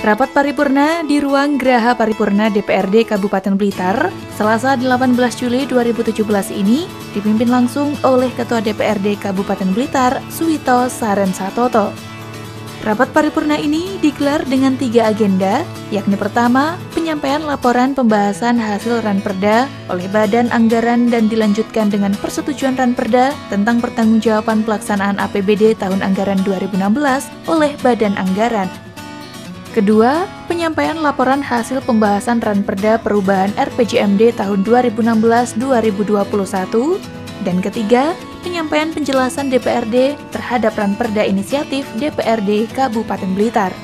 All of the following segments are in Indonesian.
Rapat paripurna di ruang Geraha Paripurna DPRD Kabupaten Blitar, Selasa 18 Juli 2017 ini dipimpin langsung oleh Ketua DPRD Kabupaten Blitar, Suwito Sarensatoto. Rapat paripurna ini digelar dengan 3 agenda, yakni pertama, penyampaian laporan pembahasan hasil Ranperda oleh Badan Anggaran dan dilanjutkan dengan persetujuan Ranperda tentang pertanggungjawaban pelaksanaan APBD tahun anggaran 2016 oleh Badan Anggaran. Kedua, penyampaian laporan hasil pembahasan Ranperda perubahan RPJMD tahun 2016-2021. Dan ketiga, penyampaian penjelasan DPRD terhadap Ranperda inisiatif DPRD Kabupaten Blitar.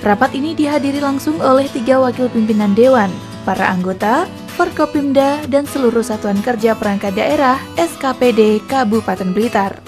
Rapat ini dihadiri langsung oleh 3 wakil pimpinan Dewan, para anggota, Forkopimda, dan seluruh Satuan Kerja Perangkat Daerah SKPD Kabupaten Blitar.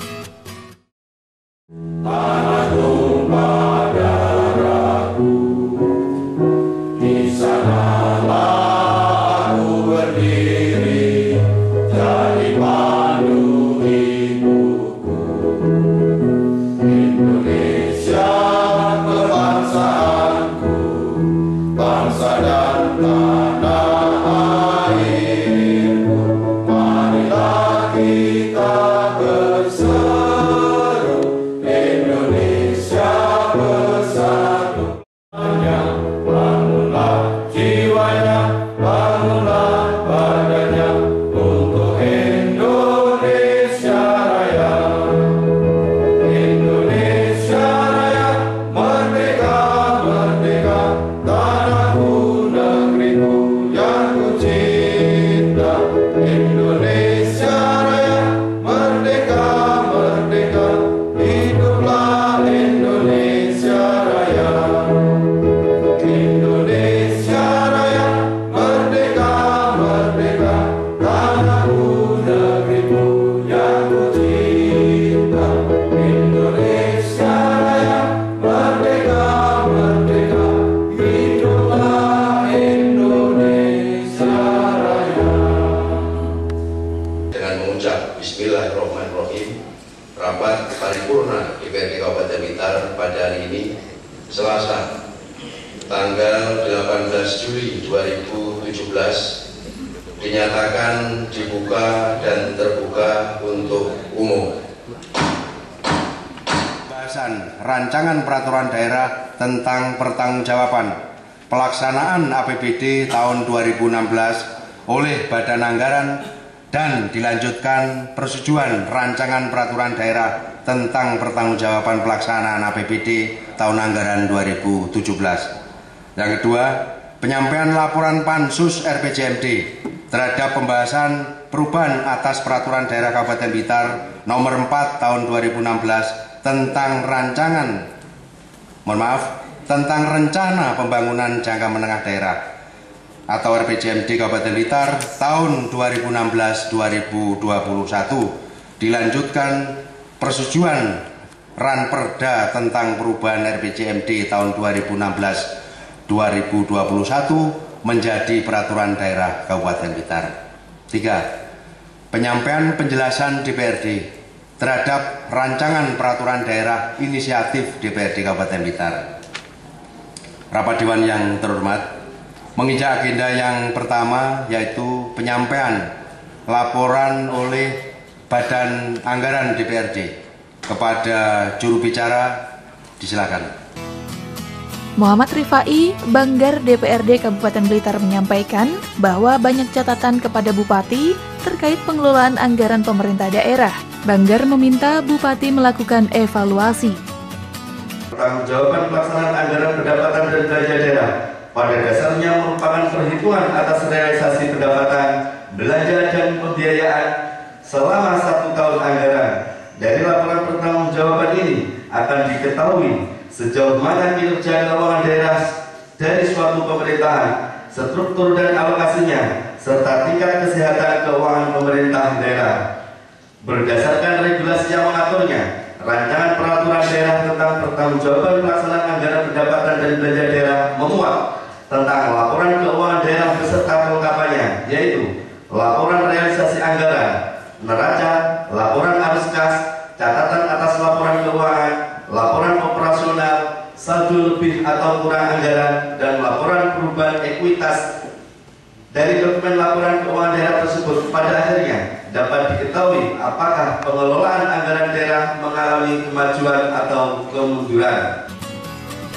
Bismillahirrahmanirrahim. Rapat paripurna DPRD Kabupaten Blitar pada hari ini, Selasa, tanggal 18 Juli 2017, dinyatakan dibuka dan terbuka untuk umum. Pembahasan rancangan peraturan daerah tentang pertanggungjawaban pelaksanaan APBD tahun 2016 oleh Badan Anggaran dan dilanjutkan persetujuan rancangan peraturan daerah tentang pertanggungjawaban pelaksanaan APBD tahun anggaran 2017. Yang kedua, penyampaian laporan Pansus RPJMD terhadap pembahasan perubahan atas peraturan daerah Kabupaten Blitar nomor 4 tahun 2016 tentang tentang rencana pembangunan jangka menengah daerah atau RPJMD Kabupaten Blitar tahun 2016-2021, dilanjutkan persetujuan Ranperda tentang perubahan RPJMD tahun 2016-2021 menjadi peraturan daerah Kabupaten Blitar. 3. Penyampaian penjelasan DPRD terhadap rancangan peraturan daerah inisiatif DPRD Kabupaten Blitar. Rapat Dewan yang terhormat, menginjak agenda yang pertama, yaitu penyampaian laporan oleh Badan Anggaran DPRD kepada juru bicara, disilakan. Muhammad Rifai, Banggar DPRD Kabupaten Blitar menyampaikan bahwa banyak catatan kepada Bupati terkait pengelolaan anggaran pemerintah daerah. Banggar meminta Bupati melakukan evaluasi. Pertanggungjawaban pelaksanaan anggaran pendapatan dan belanja daerah pada dasarnya merupakan perhitungan atas realisasi pendapatan, belanja dan pembiayaan selama 1 tahun anggaran. Dari laporan pertanggungjawaban ini akan diketahui sejauh mana kinerja keuangan daerah dari suatu pemerintahan, struktur dan alokasinya, serta tingkat kesehatan keuangan pemerintah daerah. Berdasarkan regulasi yang mengaturnya, rancangan peraturan daerah tentang pertanggungjawaban pelaksanaan anggaran pendapatan dan belanja daerah memuat tentang laporan keuangan daerah beserta kelengkapannya, yaitu laporan realisasi anggaran, neraca, laporan arus kas, catatan atas laporan keuangan, laporan operasional, saldo lebih atau kurang anggaran, dan laporan perubahan ekuitas dari dokumen laporan keuangan daerah tersebut. Pada akhirnya dapat diketahui apakah pengelolaan anggaran daerah mengalami kemajuan atau kemunduran.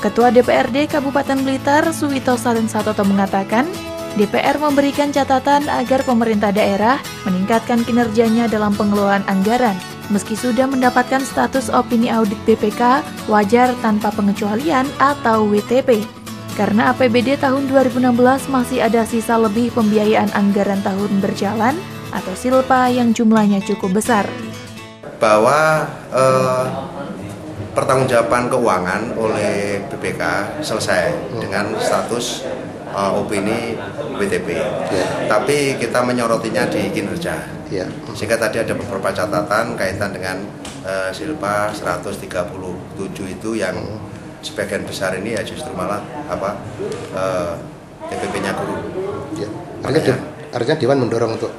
Ketua DPRD Kabupaten Blitar, Suwito Satoto mengatakan, DPR memberikan catatan agar pemerintah daerah meningkatkan kinerjanya dalam pengelolaan anggaran. Meski sudah mendapatkan status opini audit BPK wajar tanpa pengecualian atau WTP. Karena APBD tahun 2016 masih ada sisa lebih pembiayaan anggaran tahun berjalan atau silpa yang jumlahnya cukup besar. Bahwa pertanggungjawaban keuangan oleh BPK selesai dengan status opini WTP. Tapi kita menyorotinya di kinerja. Sehingga tadi ada beberapa catatan kaitan dengan silpa 137 itu yang sebagian besar ini ya justru malah TPP-nya guru. Artinya Dewan mendorong untuk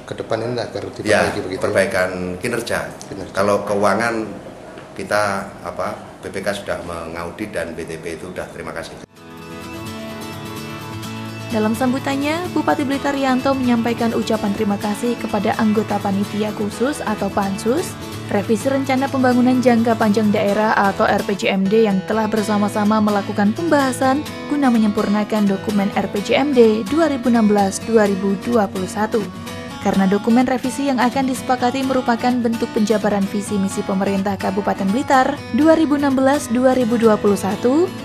ke depan ini agar diperbaiki begitu. Perbaikan kinerja. Kalau keuangan kita BPK sudah mengaudit dan BTP itu sudah, terima kasih. Dalam sambutannya, Bupati Blitar Yanto menyampaikan ucapan terima kasih kepada anggota Panitia Khusus atau Pansus, Revisi Rencana Pembangunan Jangka Panjang Daerah atau RPJMD yang telah bersama-sama melakukan pembahasan guna menyempurnakan dokumen RPJMD 2016-2021. Karena dokumen revisi yang akan disepakati merupakan bentuk penjabaran visi misi pemerintah Kabupaten Blitar 2016-2021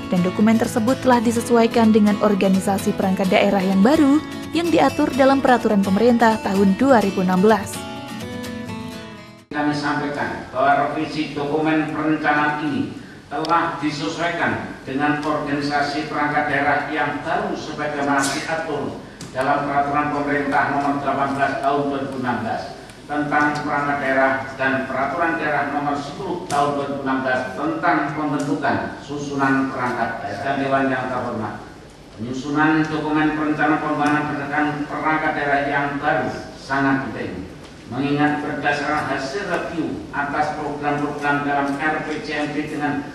dan dokumen tersebut telah disesuaikan dengan organisasi perangkat daerah yang baru yang diatur dalam peraturan pemerintah tahun 2016. Kami sampaikan bahwa revisi dokumen perencanaan ini telah disesuaikan dengan organisasi perangkat daerah yang baru sebagaimana diatur dalam peraturan pemerintah nomor 18 tahun 2016 tentang perangkat daerah dan peraturan daerah nomor 10 tahun 2016 tentang pembentukan susunan perangkat daerah. Dan Dewan yang terhormat, penyusunan dokumen perencanaan pembangunan perangkat daerah yang baru sangat penting, mengingat berdasarkan hasil review atas program-program dalam RPJMD dengan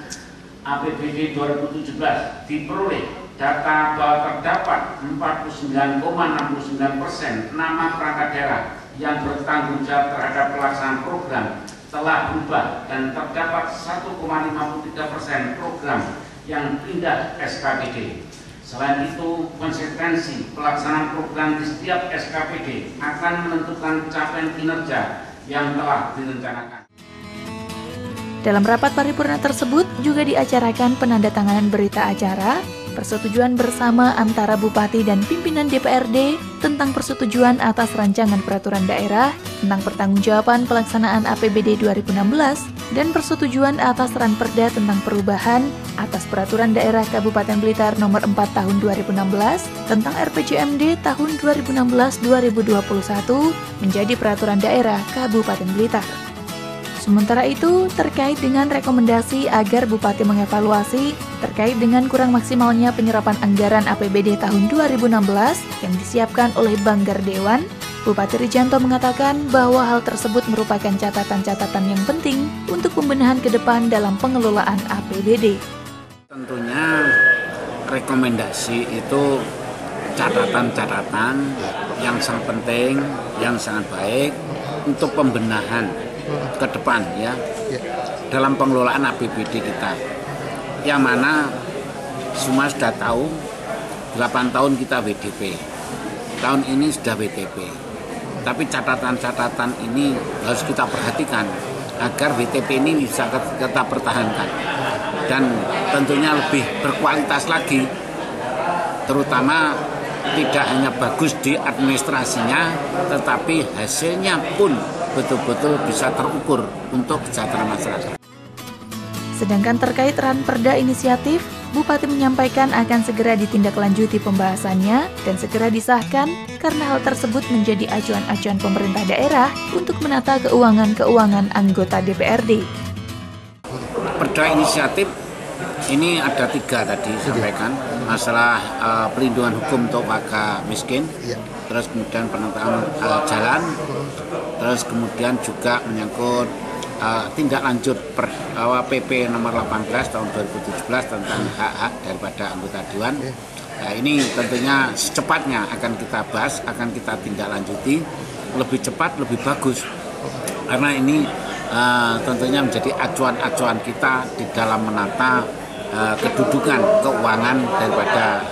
APBD 2017 diperoleh data bahwa terdapat 49,69% nama perangkat daerah yang bertanggung jawab terhadap pelaksanaan program telah berubah dan terdapat 1,53% program yang pindah SKPD. Selain itu, konsistensi pelaksanaan program di setiap SKPD akan menentukan capaian kinerja yang telah direncanakan. Dalam rapat paripurna tersebut juga diacarakan penandatanganan berita acara persetujuan bersama antara Bupati dan pimpinan DPRD tentang persetujuan atas rancangan peraturan daerah tentang pertanggungjawaban pelaksanaan APBD 2016 dan persetujuan atas Ranperda tentang perubahan atas peraturan daerah Kabupaten Blitar nomor 4 tahun 2016 tentang RPJMD tahun 2016-2021 menjadi peraturan daerah Kabupaten Blitar. Sementara itu, terkait dengan rekomendasi agar Bupati mengevaluasi terkait dengan kurang maksimalnya penyerapan anggaran APBD tahun 2016 yang disiapkan oleh Banggar Dewan, Bupati Rijanto mengatakan bahwa hal tersebut merupakan catatan-catatan yang penting untuk pembenahan ke depan dalam pengelolaan APBD. Tentunya rekomendasi itu catatan-catatan yang sangat penting, yang sangat baik untuk pembenahan ke depan ya dalam pengelolaan APBD kita, yang mana semua sudah tahu 8 tahun kita WDP, tahun ini sudah WTP, tapi catatan-catatan ini harus kita perhatikan agar WTP ini bisa kita pertahankan dan tentunya lebih berkualitas lagi, terutama tidak hanya bagus di administrasinya tetapi hasilnya pun betul-betul bisa terukur untuk kesejahteraan masyarakat. Sedangkan terkait Ranperda inisiatif, Bupati menyampaikan akan segera ditindaklanjuti pembahasannya dan segera disahkan karena hal tersebut menjadi acuan-acuan pemerintah daerah untuk menata keuangan-keuangan anggota DPRD. Perda inisiatif ini ada 3 tadi sampaikan, masalah pelindungan hukum untuk warga miskin, terus kemudian penataan jalan, terus kemudian juga menyangkut tindak lanjut PP nomor 18 tahun 2017 tentang hak-hak daripada anggota Dewan. Nah, ini tentunya secepatnya akan kita bahas, akan kita tindak lanjuti lebih cepat, lebih bagus. Karena ini tentunya menjadi acuan-acuan kita di dalam menata kedudukan keuangan daripada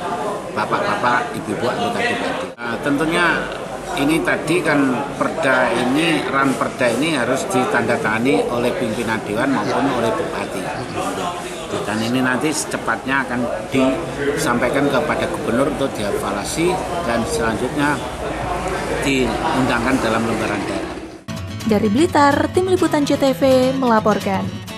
bapak-bapak, ibu-ibu anggota DPRD. Tentunya ini tadi kan Perda ini harus ditandatangani oleh pimpinan Dewan maupun oleh Bupati. Dan ini nanti secepatnya akan disampaikan kepada Gubernur untuk dievaluasi dan selanjutnya diundangkan dalam lembaran daerah. Dari Blitar, Tim Liputan JTV melaporkan.